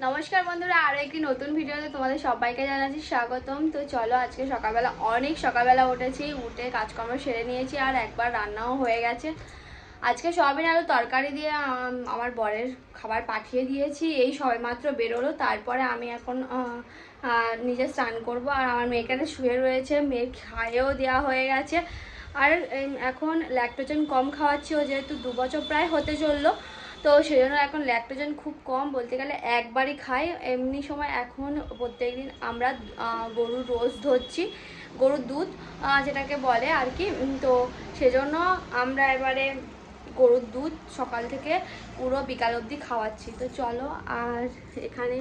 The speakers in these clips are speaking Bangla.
নমস্কার বন্ধুরা, আরও একটি নতুন ভিডিওতে তোমাদের সবাইকে জানাচ্ছি স্বাগতম। তো চলো, আজকে অনেক সকালবেলা উঠেছি, উঠে কাজকর্ম সেরে নিয়েছি আর একবার রান্নাও হয়ে গেছে। আজকে সয়াবিন আলু তরকারি দিয়ে আমার বরের খাবার পাঠিয়ে দিয়েছি। এই সবেমাত্র বেরোলো, তারপরে আমি এখন নিজে স্নান করব। আর আমার মেয়েকে শুয়ে রয়েছে, মেয়ের খাইয়েও দেওয়া হয়ে গেছে। আর এখন ল্যাকটোজেন কম খাওয়াচ্ছি, ও যেহেতু 2 বছর প্রায় হতে চললো, তো সেই জন্য এখন ল্যাকটোজেন খুব কম, বলতে গেলে একবারই খাই। এমনি সময় এখন প্রত্যেক দিন আমরা গরুর রোজ ধরছি, গরুর দুধ যেটাকে বলে আর কি। তো সেজন্য আমরা এবারে গরুর দুধ সকাল থেকে পুরো বিকাল অবধি খাওয়াচ্ছি। তো চলো, আর এখানে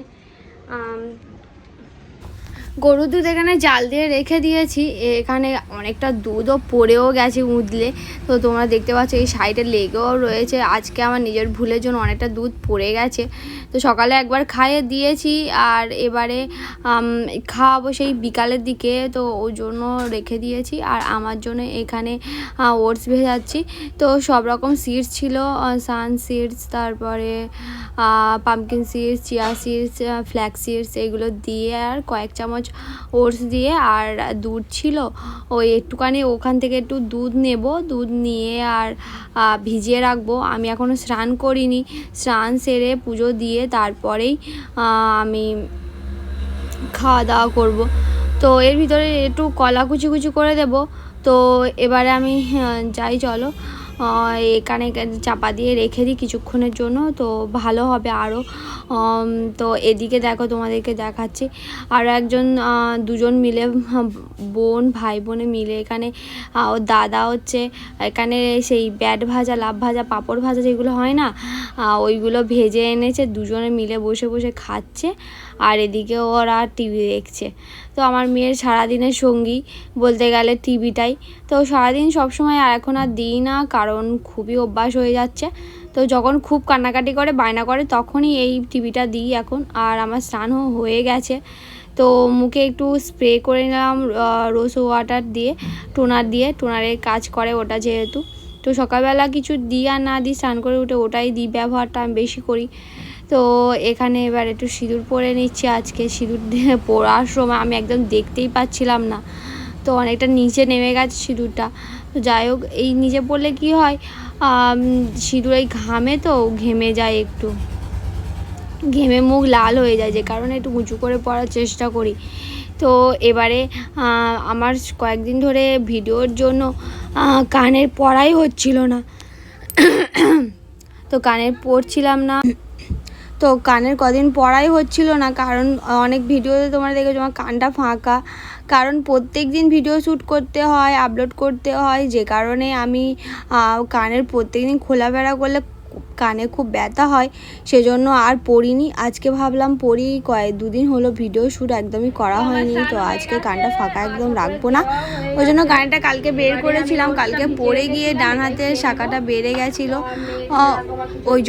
গরুর দুধ এখানে জাল দিয়ে রেখে দিয়েছি। এখানে অনেকটা দুধও পড়েও গেছে উদলে, তো তোমরা দেখতে পাচ্ছ এই সাইডে লেগেও রয়েছে। আজকে আমার নিজের ভুলের জন্য অনেকটা দুধ পড়ে গেছে, তো সকালে একবার খাইয়ে দিয়েছি আর এবারে খাওয়াবো সেই বিকালের দিকে, তো ওই জন্য রেখে দিয়েছি। আর আমার জন্য এখানে ওটস ভেজাচ্ছি। তো সব রকম সিডস ছিল, সান সিডস, তারপরে pumpkin seeds, chia seeds, flax seeds, এগুলো দিয়ে আর কয়েক চামচ ওটস দিয়ে আর দুধ ছিল ওই একটুখানি, ওখান থেকে একটু দুধ নেব, দুধ নিয়ে আর ভিজিয়ে রাখবো। আমি এখনও স্নান করিনি, স্নান সেরে পুজো দিয়ে তারপরেই আমি খাওয়া দাওয়া করব। তো এর ভিতরে একটু কলা কুচি কুচি করে দেব। তো এবারে আমি যাই, চলো এখানে চাপা দিয়ে রেখে দিই কিছুক্ষণের জন্য, তো ভালো হবে আরও। তো এদিকে দেখো, তোমাদেরকে দেখাচ্ছি আরও দুজন মিলে, ভাই বোনে মিলে এখানে, ওর দাদা হচ্ছে এখানে সেই ব্যাট ভাজা, লাভ ভাজা, পাঁপড় ভাজা যেগুলো হয় না, ওইগুলো ভেজে এনেছে, দুজনে মিলে বসে বসে খাচ্ছে। আর এদিকে ওরা টিভি দেখছে। তো আমার মেয়ের সারাদিনের সঙ্গী বলতে গেলে টিভিটাই। তো সারাদিন সবসময় আর এখন আর দিই না, কারণ খুবই অভ্যাস হয়ে যাচ্ছে। তো যখন খুব কান্নাকাটি করে, বায়না করে, তখনই এই টিভিটা দিই এখন। আর আমার স্নানও হয়ে গেছে, তো মুখে একটু স্প্রে করে নিলাম রোজ ওয়াটার দিয়ে, টোনারের কাজ করে ওটা যেহেতু। তো সকালবেলা কিছু দিই আর না দিই, স্নান করে উঠে ওটাই দিই, ব্যবহারটা আমি বেশি করি। তো এখানে এবার একটু সিঁদুর পরে নিচ্ছি। আজকে সিঁদুর পরার সময় আমি একদম দেখতেই পাচ্ছিলাম না, তো অনেকটা নিচে নেমে গেছে সিঁদুরটা। তো যাই হোক, এই নিচে পড়লে কি হয়, সিঁদুর এই ঘামে তো ঘেমে যায়, একটু ঘেমে মুখ লাল হয়ে যায়, যে কারণে একটু উঁচু করে পরার চেষ্টা করি। তো এবারে আমার কয়েকদিন ধরে ভিডিওর জন্য কানের পড়াই হচ্ছিল না, তো কানের পড়ছিলাম না, তো কানের কদিন পড়াই হচ্ছিল না, কারণ অনেক ভিডিওতে তোমরা দেখেছো আমার কানটা ফাঁকা, কারণ প্রত্যেক দিন ভিডিও শ্যুট করতে হয়, আপলোড করতে হয়, যে কারণে আমি কানের প্রত্যেক দিন খোলাফেরা করলে কানে খুব ব্যথা হয়, সেজন্য আর পড়িনি। আজকে ভাবলাম পড়ি, দুদিন হলো ভিডিও শ্যুট একদমই করা হয়নি, তো আজকে কানটা ফাঁকা একদম রাখবো না, ওই জন্য কানটা কালকে বের করেছিলাম। কালকে পড়ে গিয়ে ডান হাতের শাখাটা বেড়ে গেছিলো, ওই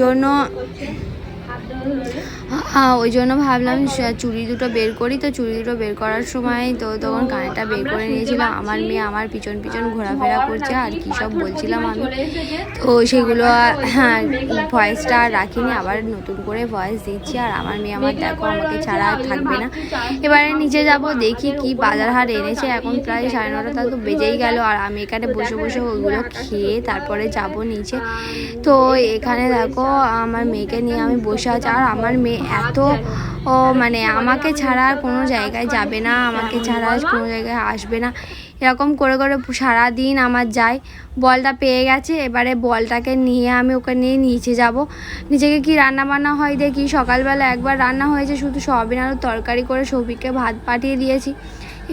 জন্য ভাবলাম চুড়ি দুটো বের করি। তো চুড়ি দুটো বের করার সময় তো তখন কানেরটা বের করে নিয়েছিলাম। আমার মেয়ে আমার পিছন পিছন ঘোরাফেরা করছে, আর কী সব বলছিলাম আমি, তো সেগুলো ভয়েসটা আর রাখিনি, আবার নতুন করে ভয়েস দিচ্ছি। আর আমার মেয়ে আমার দেখো আমাকে ছাড়া আর থাকবে না। এবারে নিচে যাব, দেখি কি বাজার হাট এনেছে। এখন প্রায় 9:30টা তো বেজেই গেল, আর আমি এখানে বসে বসে ওইগুলো খেয়ে তারপরে যাব নিচে। তো এখানে দেখো আমার মেয়েকে নিয়ে আমি বসে আছি, আর আমার মেয়ে এত মানে আমাকে ছাড়া কোনো জায়গায় যাবে না, আমাকে ছাড়া কোনো জায়গায় আসবে না, এরকম করে করে সারাদিন আমার যায়। বলটা পেয়ে গেছে, এবারে বলটাকে নিয়ে আমি ওকে নিয়ে নিচে যাব। নিচেকে কি রান্না বান্না হয় দেখি। সকালবেলা একবার রান্না হয়েছে, শুধু সয়াবিন আলুর তরকারি করে সৌভিককে ভাত পাঠিয়ে দিয়েছি।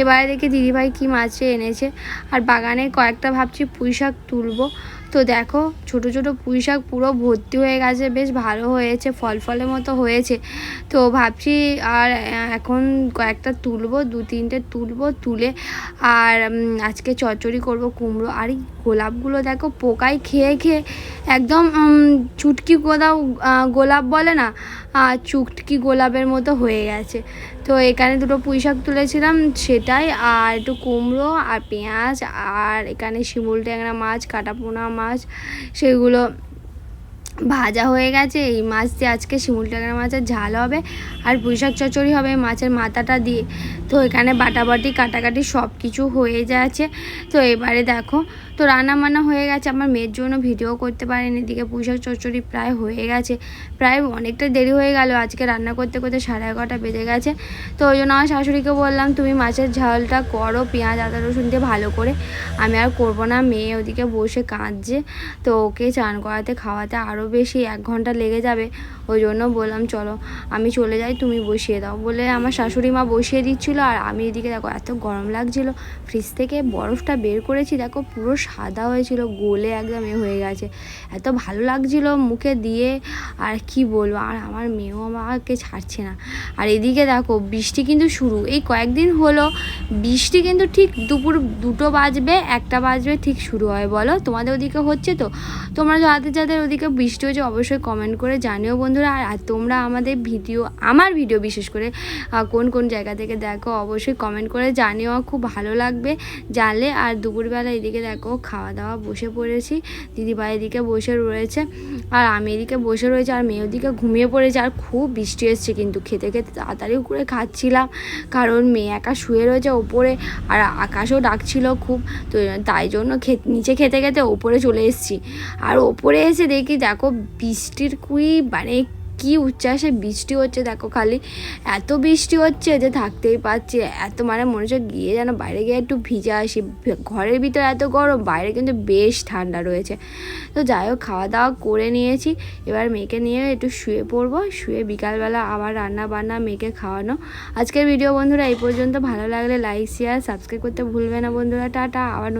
এবারে দেখি দিদিভাই কী মাছ এনেছে, আর বাগানে কয়েকটা ভাবছি পুঁই শাক তুলবো। তো দেখো ছোটো ছোটো পুঁই শাক পুরো ভর্তি হয়ে গেছে, বেশ ভালো হয়েছে, ফলের মতো হয়েছে। তো ভাবছি আর এখন কয়েকটা তুলবো, 2-3টে তুলবো, তুলে আর আজকে চচ্চড়ি করবো কুমড়ো। আর এই গোলাপগুলো দেখো পোকায় খেয়ে খেয়ে একদম চুটকি গোলাপ বলে না, চুটকি গোলাপের মতো হয়ে গেছে। তো এখানে 2টো পুঁই শাক তুলেছিলাম সেটাই, আর একটু কুমড়ো আর পেঁয়াজ, আর এখানে শিমুল ট্যাংরা মাছ, কাটাপোনা মাছ, সেগুলো ভাজা হয়ে গেছে। এই মাছ দিয়ে আজকে শিমুল ট্যাংরা মাছের ঝাল হবে আর পুঁইশাক চচ্চড়ি হবে মাছের মাথাটা দিয়ে। তো এখানে বাটাবাটি কাটাকাটি সব কিছু হয়ে যাচ্ছে। তো এবারে দেখো, তো রান্না বান্না হয়ে গেছে। আমার মেয়ের জন্য ভিডিও করতে পারিনি। এদিকে পুঁইশাক চচ্চড়ি প্রায় হয়ে গেছে, প্রায় অনেকটা দেরি হয়ে গেল। আজকে রান্না করতে করতে 11:30 বেজে গেছে। তো ওই জন্য আমার শাশুড়িকে বললাম তুমি মাছের ঝালটা করো পেঁয়াজ আদা রসুন দিয়ে ভালো করে, আমি আর করবো না। মেয়ে ওদিকে বসে কাঁদছে, তো ওকে চান করাতে খাওয়াতে আরও বেশি 1 ঘন্টা লেগে যাবে। ওই জন্য বললাম চলো আমি চলে যাই, তুমি বসিয়ে দাও বলে আমার শাশুড়ি মা বসিয়ে দিচ্ছিলো। আর আমি এদিকে দেখো এত গরম লাগছিল, ফ্রিজ থেকে বরফটা বের করেছি, দেখো পুরো সাদা হয়েছিল, গলে একদম হয়ে গেছে। এত ভালো লাগছিল মুখে দিয়ে, আর কি বলবো। আর আমার মেয়েও আমাকে ছাড়ছে না। আর এদিকে দেখো বৃষ্টি কিন্তু শুরু, এই কয়েকদিন হলো বৃষ্টি কিন্তু ঠিক দুপুর 2টো বাজবে 1টা বাজবে ঠিক শুরু হয়। বলো তোমাদের ওদিকে হচ্ছে? তো তোমরা যাদের যাদের ওদিকে বৃষ্টি হচ্ছে অবশ্যই কমেন্ট করে জানিও বন্ধুরা। আর তোমরা আমাদের ভিডিও, আমার ভিডিও বিশেষ করে কোন কোন জায়গা থেকে দেখো অবশ্যই কমেন্ট করে জানিও, খুব ভালো লাগবে জানলে। আর দুপুরবেলা এদিকে দেখো খাওয়া দাওয়া বসে পড়েছি, দিদিভাই এদিকে বসে রয়েছে আর আমি এদিকে বসে রয়েছি, আর মেয়ে ওদিকে ঘুমিয়ে পড়েছে। আর খুব বৃষ্টি এসছে কিন্তু খেতে খেতে তাড়াতাড়ি করে খাচ্ছিলাম, কারণ মেয়ে একা শুয়ে রয়েছে ওপরে আর আকাশও ডাকছিল খুব। তো তাই জন্য নিচে খেতে খেতে ওপরে চলে এসেছি। আর ওপরে এসে দেখি দেখো বৃষ্টির মানে কি উচ্ছ্বাসে বৃষ্টি হচ্ছে, দেখো খালি এত বৃষ্টি হচ্ছে যে থাকতেই পারছি। এত মানে মনে হচ্ছে গিয়ে যেন বাইরে গিয়ে একটু ভিজে আসি। ঘরের ভিতরে এত গরম, বাইরে কিন্তু বেশ ঠান্ডা রয়েছে। তো যাই হোক খাওয়া দাওয়া করে নিয়েছি, এবার মেয়েকে নিয়ে একটু শুয়ে পড়বো। শুয়ে বিকালবেলা আবার রান্না বান্না মেয়েকে খাওয়ানো। আজকের ভিডিও বন্ধুরা এই পর্যন্ত। ভালো লাগলে লাইক শেয়ার সাবস্ক্রাইব করতে ভুলবে না বন্ধুরা। টাটা। আবার